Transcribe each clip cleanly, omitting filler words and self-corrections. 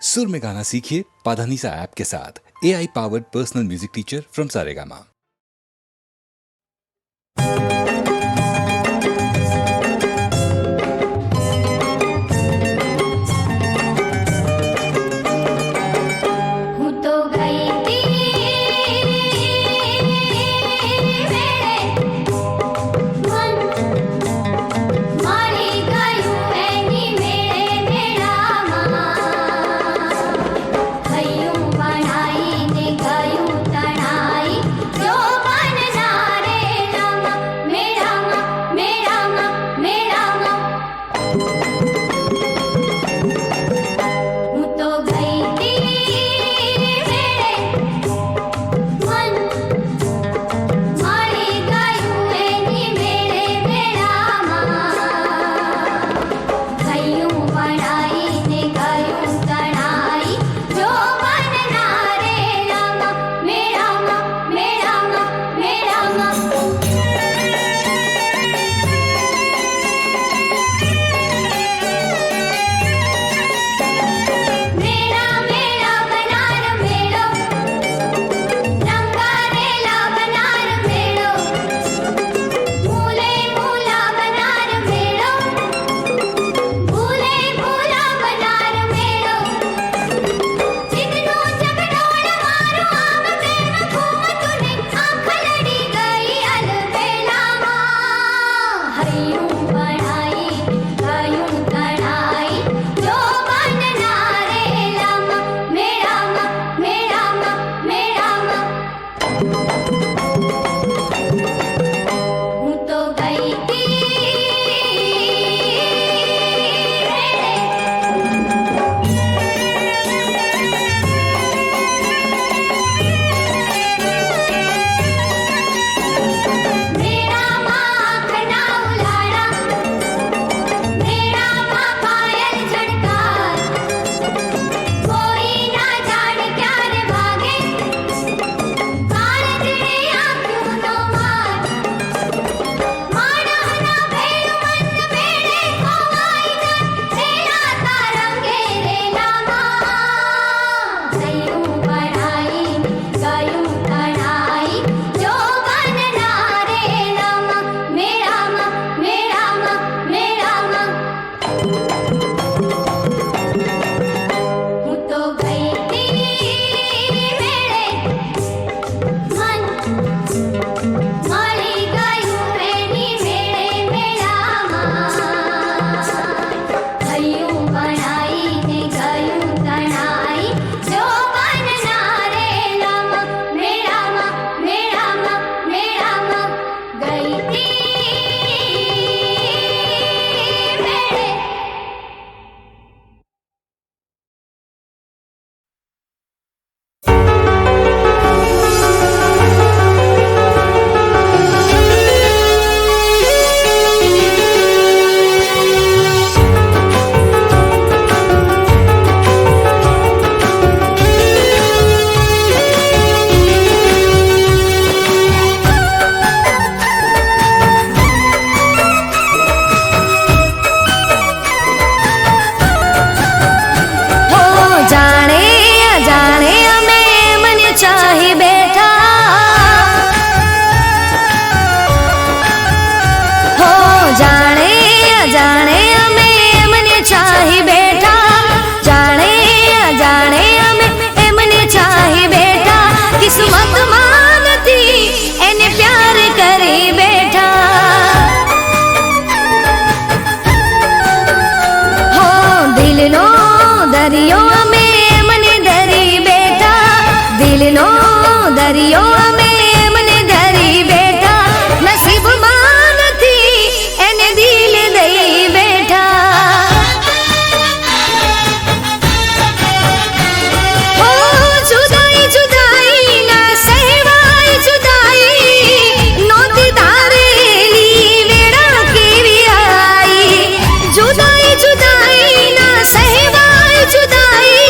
सुर में गाना सीखिए पाधानीसा ऐप के साथ। AI powered personal music teacher from Saregama. जुदाई ना सहवाई जुदाई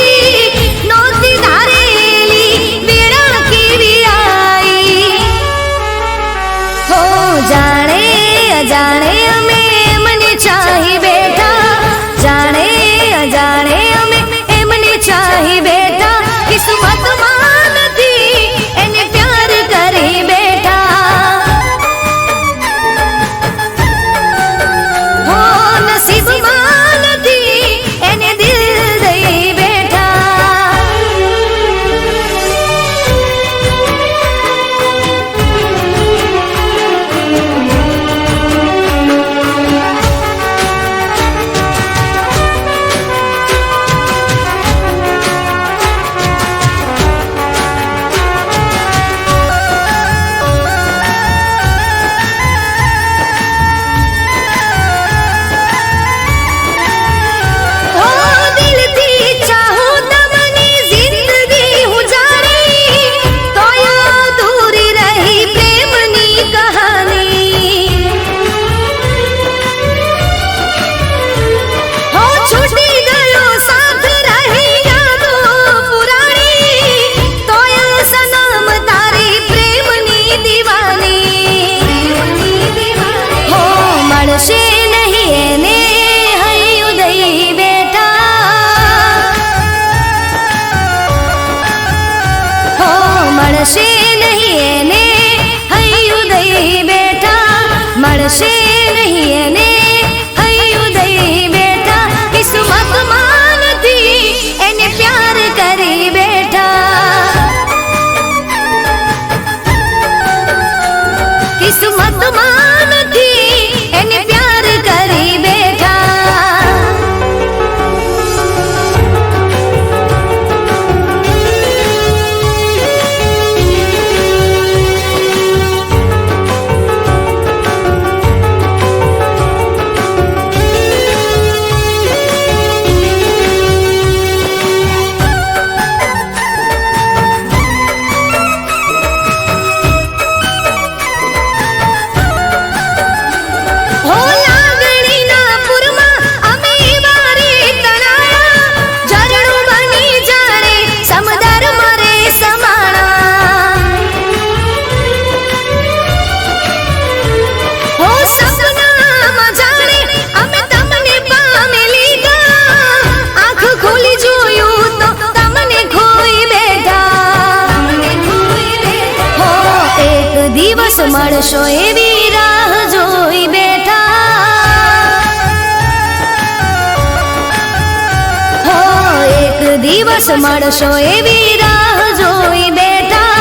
મળશે નહીં એને હૈયું દઈ બેઠા કિસ્મતમાં નથી એને પ્યાર કરી બેઠા કિસ્મતમાં નથી એને પ્યાર કરી બેઠા હો લાગણીના પુરમાં અમે વારે તણાયા ઝરણું બની જાણે સમદર મારે સમાણા હો સપનામાં જાણે અમે તમને પામી લીધા આંખ ખોલી જોયું તો તમને ખોઈ બેઠા હો એક દિવસ મળશો એવી રાહ જોઈ બેઠા હો એક દિવસ મળશો એવી રાહ જોઈ બેઠા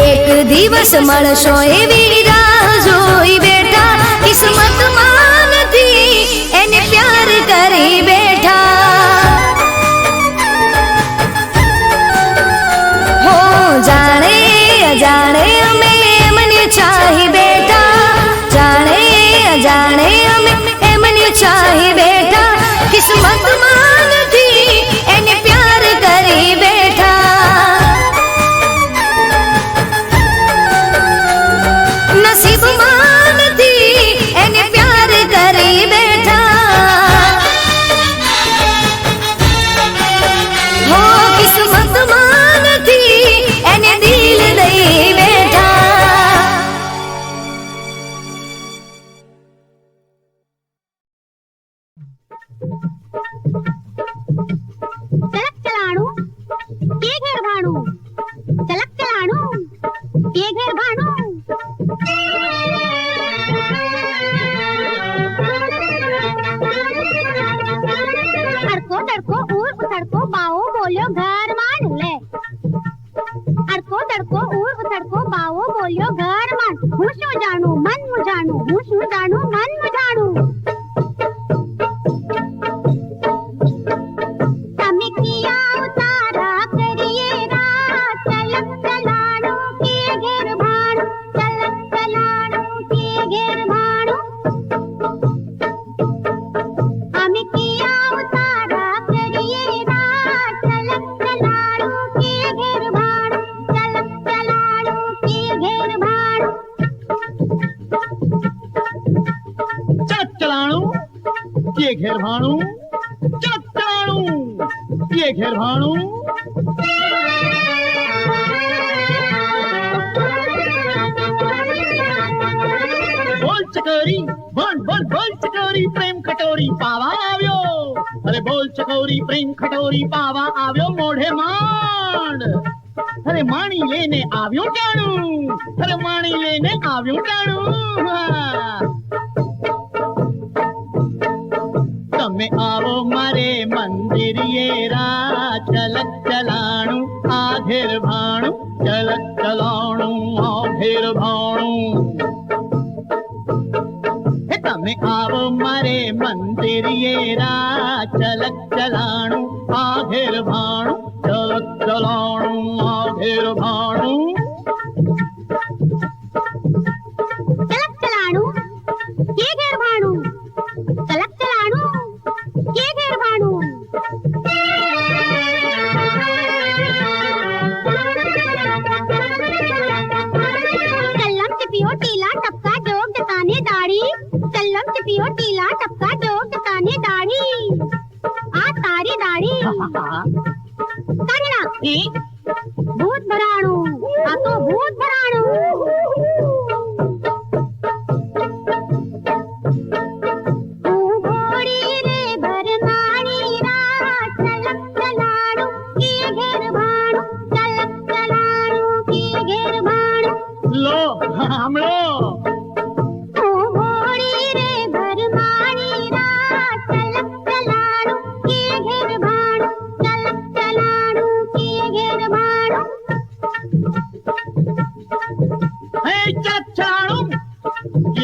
એક દિવસ મળશો એવી રાહ જોઈ બેઠા કિસ્મતમાં નથી એને પ્યાર કરી બેઠા હો જાણે અજાણે અમે એમને ચાહી બેઠા જાણે અજાણે અમે એમને ચાહી બેઠા કિસ્મતમાં નથી એને પ્યાર કરી બેઠા નસીબમાં નથી એને પ્યાર કરી બેઠા હો કિસ્મતમાં નથી એને દિલ દઈ બેઠા चलक चलाणू के घर भाणू चलक चलाणू के घर भाणू अड़को तड़को ऊर उतड़को बाओ बोलियो घर मान ले अड़को तड़को ऊर उतड़को बाओ बोलियो घर मान हूँ शू जानू मन मुझाणू हूँ शू जानू मन मुझाणू તમે કિયા ઉતારા કરીએ રાત ચલક ચલાણો કે ઘેર ભાણું ચલક ચલાણો કે ઘેર ભાણું અમે કિયા ઉતારા કરીએ રાત ચલક ચલાણો કે ઘેર ભાણું ચલક ચલાણો કે ઘેર ભાણું चलक चलाणू ये घेर भाणू चलक चलाणू ये घेर भाणू बोल चकोरी बोल बोल बोल चकोरी प्रेम खटोरी पावा આવ્યો अरे बोल चकोरी प्रेम खटोरी पावा આવ્યો મોઢે માંડ अरे माणी लेने આવ્યો ટાણું अरे माणी लेने આવ્યો ટાણું તમે આવો મારે મંદિરિયે રા ચલક ચલાણું આધેર ભાણું ચલક ચલાણું આધેર ભાણું હે તમે આવો મારે મંદિરિયે રા ચલક ચલાણું આધેર ભાણું ચલક ચલાણું આધેર ભાણું ચલક ચલાણું કે ઘેર ભાણું ચલક ચલાણું કે ઘેર ભાણું कल्लम चिपियो टीला टपका जोग जताने दाढ़ी कल्लम चिपियो टीला टपका जोग जताने दाढ़ी आ तारी दाढ़ी काढना भूत भराणू आ तो भूत भराणू घोड़ी रे भरमाणी रा चलक चलाणू के घेर भाणू चलक चलाणू के घेर भाणू लो हमलो घोड़ी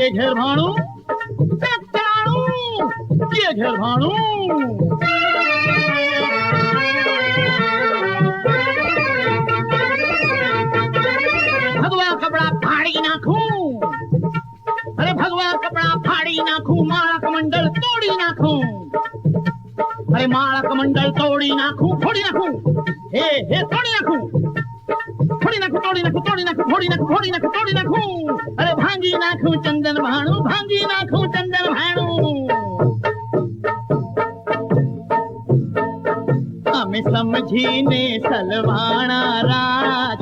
ये घेर भाणू चलाणू ये घेर भाणू भगवा कपड़ा फाड़ी नाखूं अरे भगवा कपड़ा फाड़ी नाखूं माला कमंडल तोड़ी नाखूं अरे माला कमंडल तोड़ी नाखूं फोड़ी नाखूं हे तोड़ी नाखूं फोड़ी नाखूं तोड़ी नाखूं तोड़ी नाखूं फोड़ी नाखूं फोड़ी नाखूं तोड़ी नाखूं अरे भांगी नाखूं चंदन भाणू भांगी नाखूं चंदन भाणू हमें समझी ने सलवाणा रा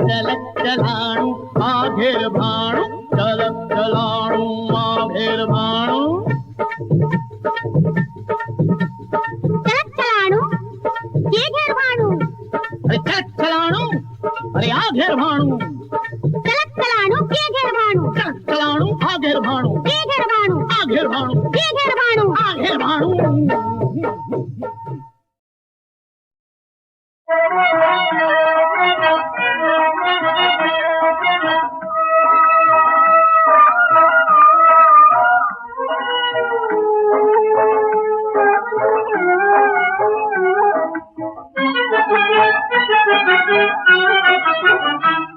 चलक चलाणू आघेर भाणू चलक चलाणू आघेर भाणू चलक चलाणू ये घेर भाणू अरे चलक चलाणू अरे आघेर भाणू चलक चलाणू ये घेर भाणू चलक चलाणू आघेर भाणू ये घेर भाणू आघेर भाणू ये घेर भाणू आघेर भाणू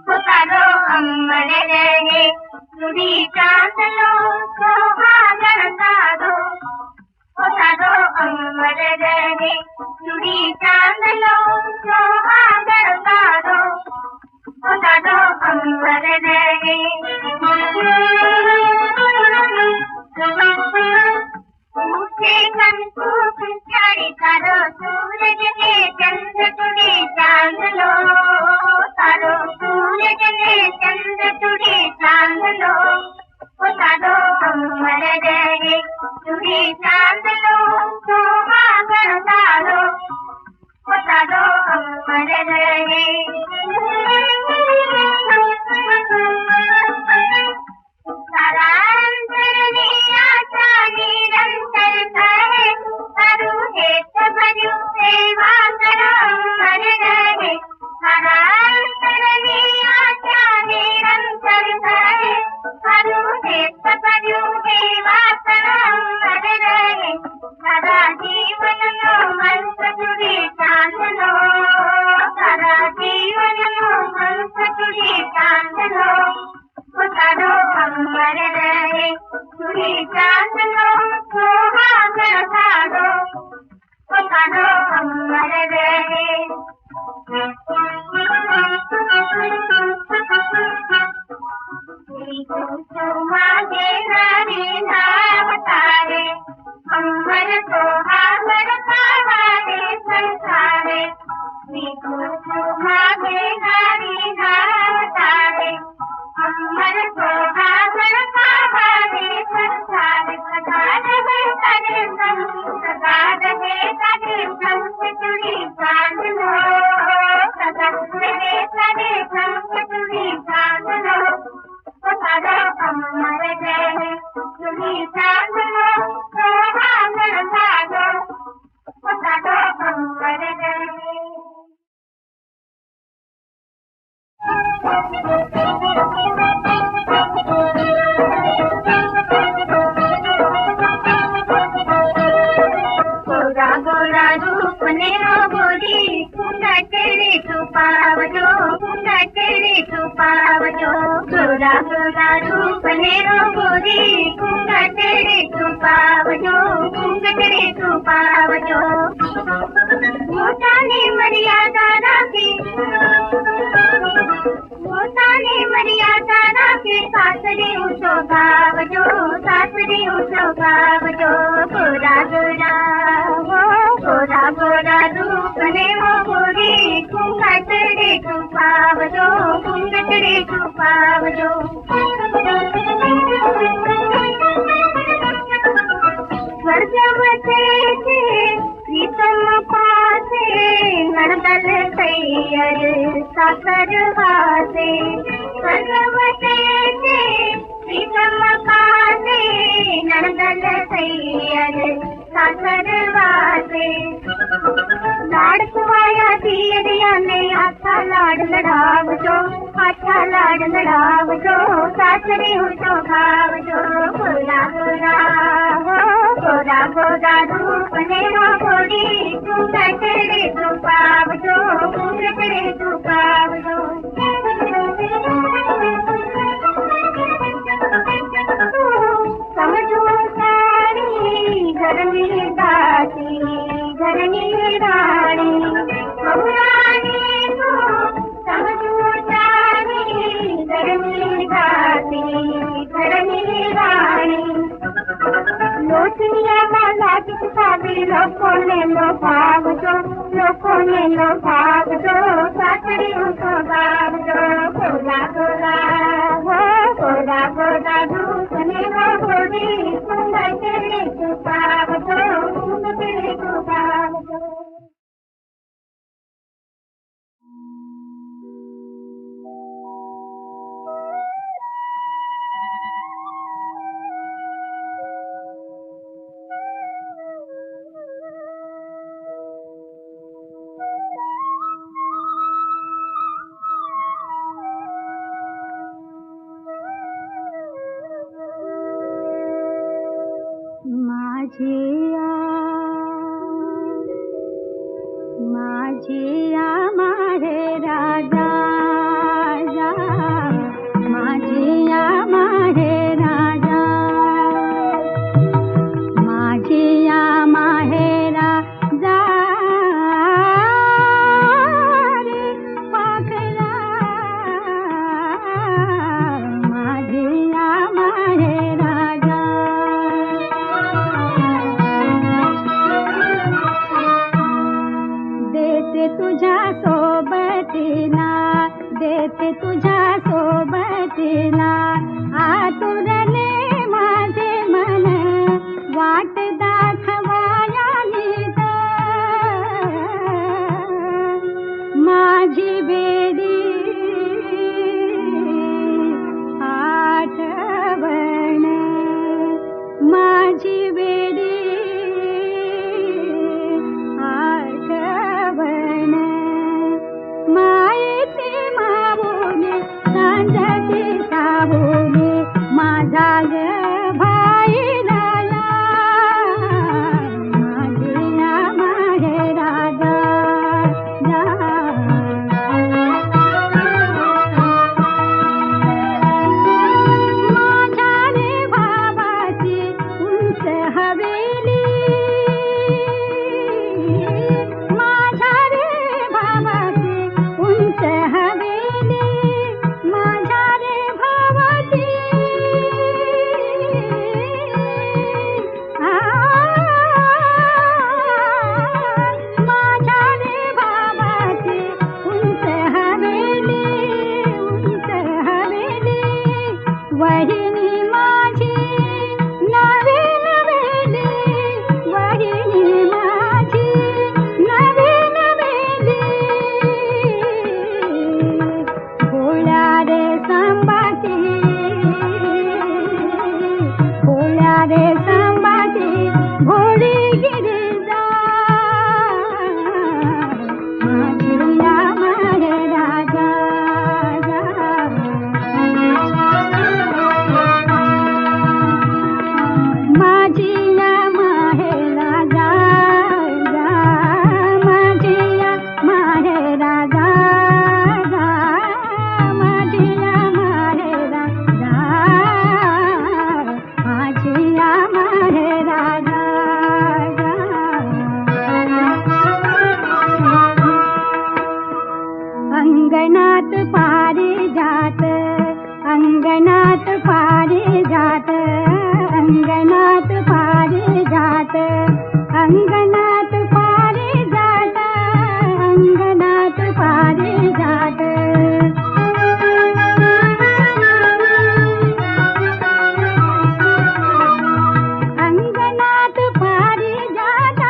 पुकारो अमर रहे सुरी चांदलो सोहागण साधो पुकारो अमर रहे सुरी चांदलो सोहागण साधो पुकारो अमर रहे ऊंचे कंकु पिछाड़ी तारो सूरज के चंद्र तुड़ी चांद लो तारो सूरज के चंद्र तुड़ी चांद लो तारो अमर रहे तुड़ी चांद लो सोहागण तारो तारो अमर रहे लाडकुवाया दियाने आछा लाड लढावजो, आछा लाड लढावजो, सासरी होतो भावजो. गोरा गोरा हो गोरा गोरा रूप नेहा गोरी, तू कटरे तू पावजो, कटरे तू पावजो. समझो सारी घरनी दासी घरनी राणी, बहुराणी तू समझो सारी घरनी दासी घरनी राणी. लोचनिया माला किताबी लोगों ने लो भावजो, लोगों ने लो भावजो, सासरी उनको भावजो. गोरा गोरा हो गोरा गोरा रूप नेहा गोरी, सुंदर तेरे तू पावजो, सुंदर तेरे तू पावजो. माझिया माहे राजा माझिया माहे राजा, माझिया माहे राजा रे पाखरा, माझिया माहे राजा. देते तुझ्या सोबतीला, देते तुझ्या सोबतीला, आतुरले माझे मन, वाट दाखवाया नीत. माझी बेडी आठवण, माझी बेडी आठवण. मायेची मावुने सांजती सावुने, माझा ग भाई राया, माझिया माहे राजा. माझ्या रे भावाची उंच हवेली, माझ्या रे भावाची उंच हवेली, माझ्या रे भावाची माझ्या रे भावाची उंच हवेली, उंच हवेली. वहिनी माझी नवी नवेली, वहिनी माझी नवी नवेली. भोळ्या रे संबाची, भोळ्या रे संबाची, भोळी गिरिजा, माझिया माहे राजा. माझिया माहे राजा, माझिया माहे राजा, माझिया माहे राजा, माझिया माहे राजा. अंगणात पारिजात, अंगणात पारिजात, अंगणात पारिजात, अंगणात पारिजात, अंगणात पारिजात. अंगणात पारिजात,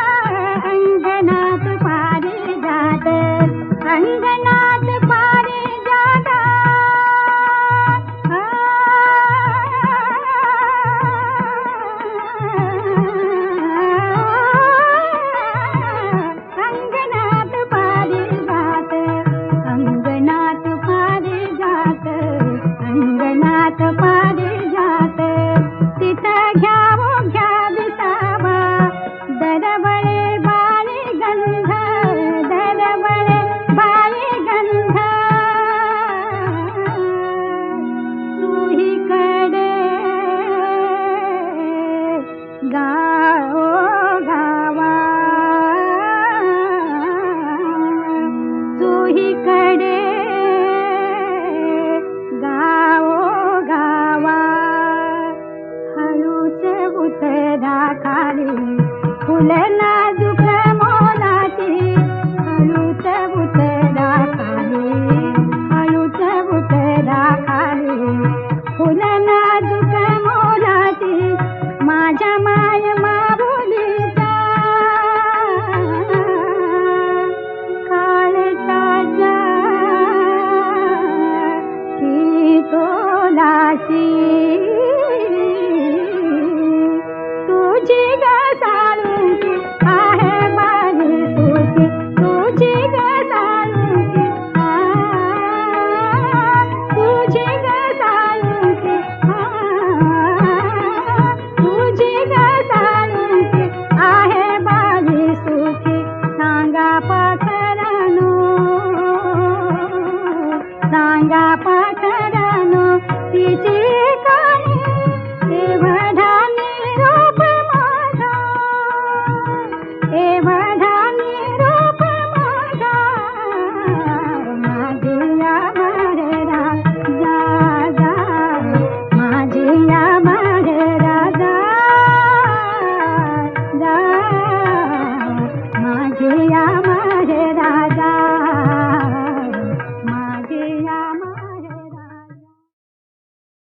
अंगणात पारिजात, अंगणात पारिजात. अंगणात चोहीकडे गावा हळूच उतरा खाली फुल नाजूक मोलाची हळूच उतरा खाली हळूच उतरा खाली फुल नाजूक मोलाची माझ्या माय माऊलीचा काळजाच्या तोलाची तुझी ग साळुंकी आहे बारी सुखी तुझी ग साळुंकी तुझी ग साळुंकी तुझी ग साळुंकी आहे बारी सुखी सांगा पाखरानो तिची